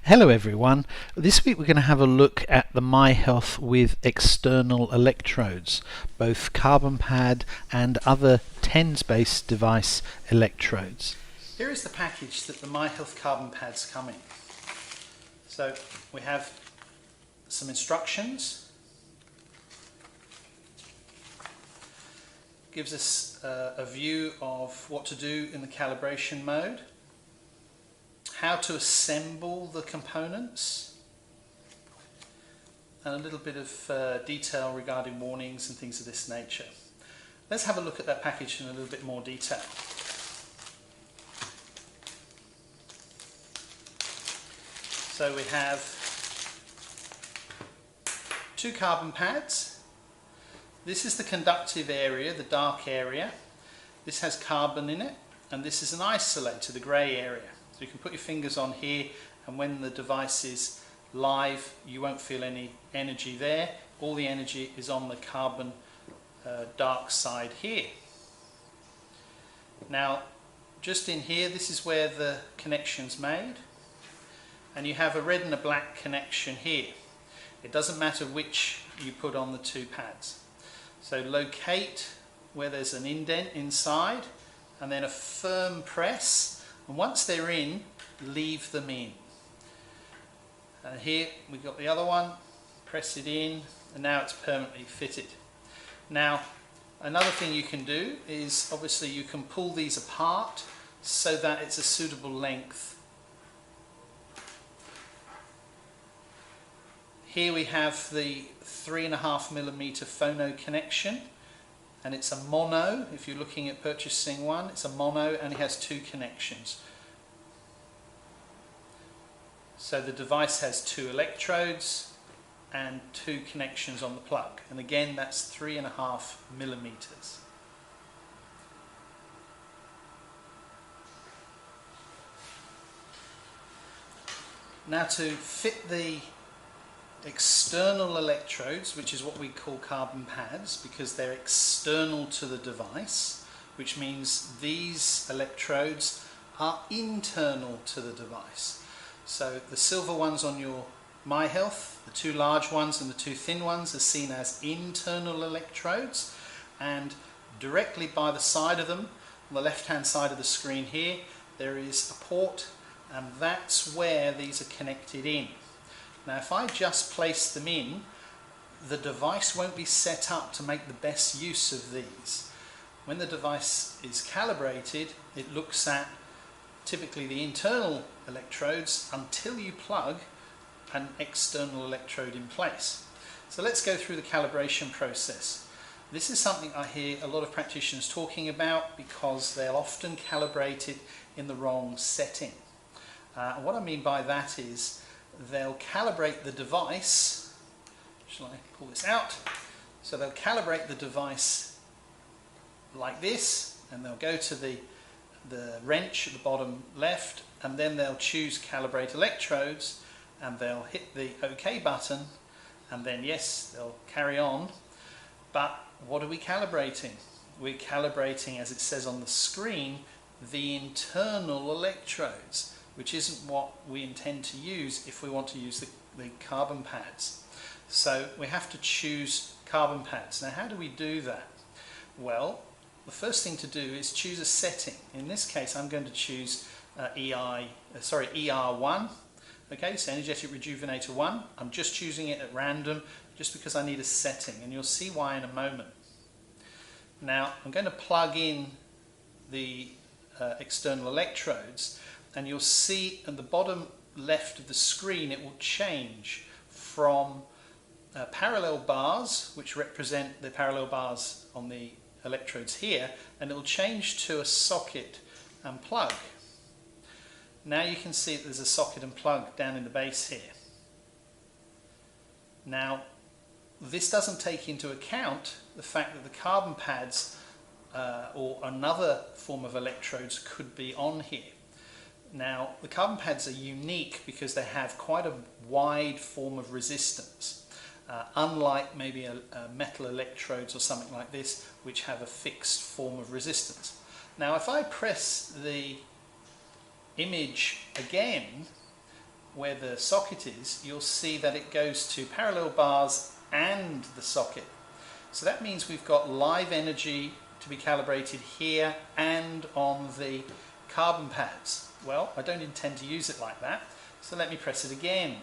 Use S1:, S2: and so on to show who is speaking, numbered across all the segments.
S1: Hello everyone. This week we're going to have a look at the MiHealth with external electrodes, both carbon pad and other TENS-based device electrodes. Here is the package that the MiHealth carbon pads come in. So we have some instructions, gives us a view of what to do in the calibration mode, how to assemble the components, and a little bit of detail regarding warnings and things of this nature. Let's have a look at that package in a little bit more detail. So we have two carbon pads. This is the conductive area, the dark area. This has carbon in it, and this is an isolator, the grey area. So you can put your fingers on here, and when the device is live, you won't feel any energy there. All the energy is on the carbon dark side here. Now, just in here, this is where the connection's made, and you have a red and a black connection here. It doesn't matter which you put on the two pads. So locate where there's an indent inside, and then a firm press. And once they're in, leave them in. And here we've got the other one, press it in, and now it's permanently fitted. Now, another thing you can do is, obviously you can pull these apart so that it's a suitable length. Here we have the 3.5mm phono connection, and it's a mono. If you're looking at purchasing one, it's a mono and it has two connections. So the device has two electrodes and two connections on the plug, and again that's 3.5mm. Now, to fit the external electrodes, which is what we call carbon pads because they're external to the device, which means these electrodes are internal to the device. So the silver ones on your MiHealth, the two large ones and the two thin ones, are seen as internal electrodes, and directly by the side of them, on the left hand side of the screen here, there is a port, and that's where these are connected in. Now, if I just place them in, the device won't be set up to make the best use of these. When the device is calibrated, it looks at typically the internal electrodes until you plug an external electrode in place. So let's go through the calibration process. This is something I hear a lot of practitioners talking about because they'll often calibrate it in the wrong setting. What I mean by that is, they'll calibrate the device. Shall I pull this out? So they'll calibrate the device like this, and they'll go to the wrench at the bottom left, and then they'll choose calibrate electrodes, and they'll hit the OK button, and then yes, they'll carry on. But what are we calibrating? We're calibrating, as it says on the screen, the internal electrodes, which isn't what we intend to use if we want to use the carbon pads. So we have to choose carbon pads. Now, how do we do that? Well, the first thing to do is choose a setting. In this case, I'm going to choose ER1. Okay, so Energetic Rejuvenator 1. I'm just choosing it at random just because I need a setting, and you'll see why in a moment. Now, I'm going to plug in the external electrodes, and you'll see at the bottom left of the screen it will change from parallel bars, which represent the parallel bars on the electrodes here, and it will change to a socket and plug. Now you can see that there's a socket and plug down in the base here. Now, this doesn't take into account the fact that the carbon pads or another form of electrodes could be on here. Now, the carbon pads are unique because they have quite a wide form of resistance. Unlike maybe a metal electrodes or something like this, which have a fixed form of resistance. Now, if I press the image again, where the socket is, you'll see that it goes to parallel bars and the socket. So that means we've got live energy to be calibrated here and on the carbon pads. Well, I don't intend to use it like that, so let me press it again.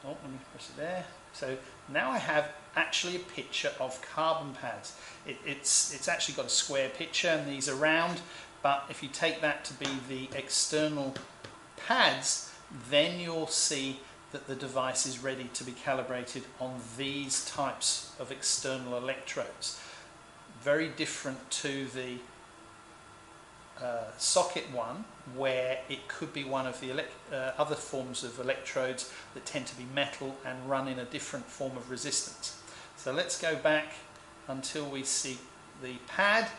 S1: Oh, let me press it there. So now I have actually a picture of carbon pads. It's actually got a square picture and these are round, but if you take that to be the external pads, then you'll see that the device is ready to be calibrated on these types of external electrodes. Very different to the socket one, where it could be one of the other forms of electrodes that tend to be metal and run in a different form of resistance. So let's go back until we see the pad.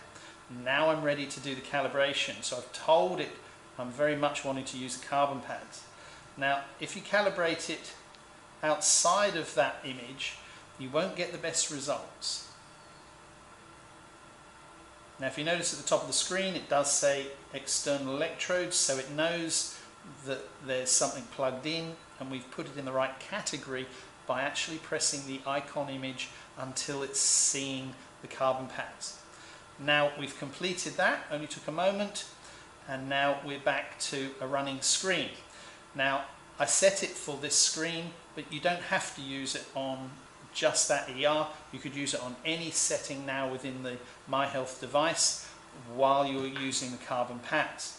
S1: Now I'm ready to do the calibration. So I've told it I'm very much wanting to use the carbon pads. Now, if you calibrate it outside of that image, you won't get the best results. Now, if you notice at the top of the screen, it does say external electrodes, so it knows that there's something plugged in, and we've put it in the right category by actually pressing the icon image until it's seeing the carbon pads. Now we've completed that, only took a moment, and now we're back to a running screen. Now, I set it for this screen, but you don't have to use it on just that ER. You could use it on any setting now within the MiHealth device while you're using the carbon pads.